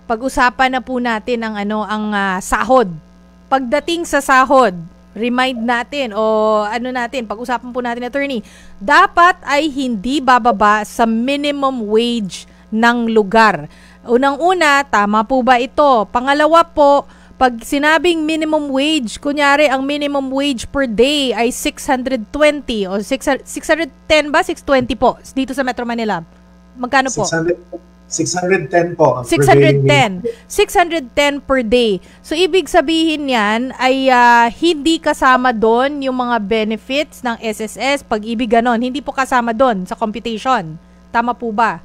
pag-usapan na po natin ang sahod. Pagdating sa sahod, remind natin pag-usapan po natin, attorney, dapat ay hindi bababa sa minimum wage ng lugar. Unang-una, tama po ba ito? Pangalawa po, pag sinabing minimum wage, kunyari ang minimum wage per day ay 620 o 610 ba? 620 po dito sa Metro Manila. Magkano po? 610 po. 610. 610 per day. So, ibig sabihin yan ay hindi kasama doon yung mga benefits ng SSS, pag-ibig ganon. Hindi po kasama doon sa computation. Tama po ba?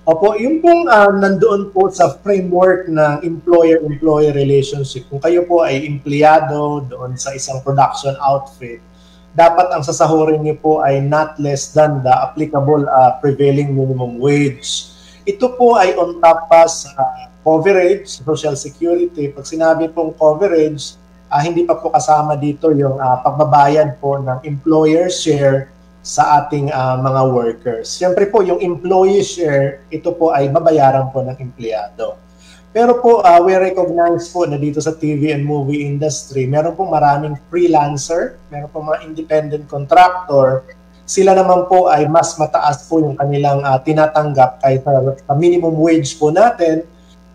Opo, yung pong nandoon po sa framework ng employer-employee relationship, kung kayo po ay empleyado doon sa isang production outfit, dapat ang sasahurin niyo po ay not less than the applicable prevailing minimum wage. Ito po ay on top pa sa coverage, Social Security. Pag sinabi pong coverage, hindi pa po kasama dito yung pagbabayad po ng employer share sa ating mga workers. Siyempre po, yung employee share, ito po ay babayaran po ng empleyado. Pero po, we recognize po na dito sa TV and movie industry, meron po maraming freelancer, meron po mga independent contractor. Sila naman po ay mas mataas po yung kanilang tinatanggap kaysa sa minimum wage po natin.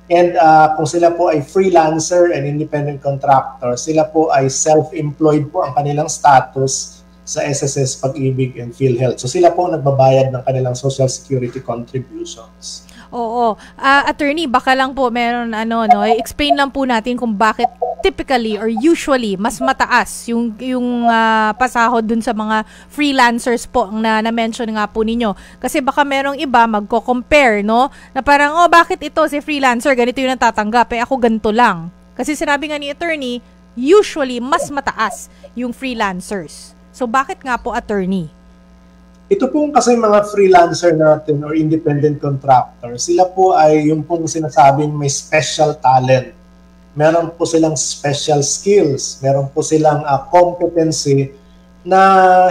And kung sila po ay freelancer and independent contractor, sila po ay self-employed po ang kanilang status sa SSS, Pag-ibig, and PhilHealth. So sila po nagbabayad ng kanilang Social Security contributions. Oo. Attorney, baka lang po meron explain lang po natin kung bakit typically or usually mas mataas yung pasahod dun sa mga freelancers po na na-mention nga po ninyo. Kasi baka merong iba magko-compare, no? Na parang, bakit ito si freelancer, ganito yung natatanggap, ako ganito lang. Kasi sinabi nga ni attorney, usually mas mataas yung freelancers. So bakit nga po, attorney? Ito pong kasi mga freelancer natin or independent contractor, sila po ay yung pong sinasabing may special talent. Meron po silang special skills, meron po silang competency na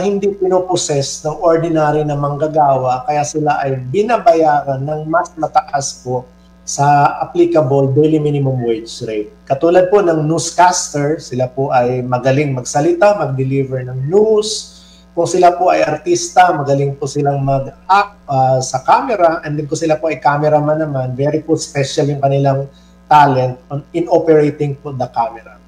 hindi pinoposes ng ordinary na manggagawa, kaya sila ay binabayaran ng mas mataas po sa applicable daily minimum wage rate. Katulad po ng newscaster, sila po ay magaling magsalita, mag-deliver ng news. Kung sila po ay artista, magaling po silang mag-act sa camera, and then kung sila po ay cameraman naman, very po special yung kanilang talent in operating po the camera.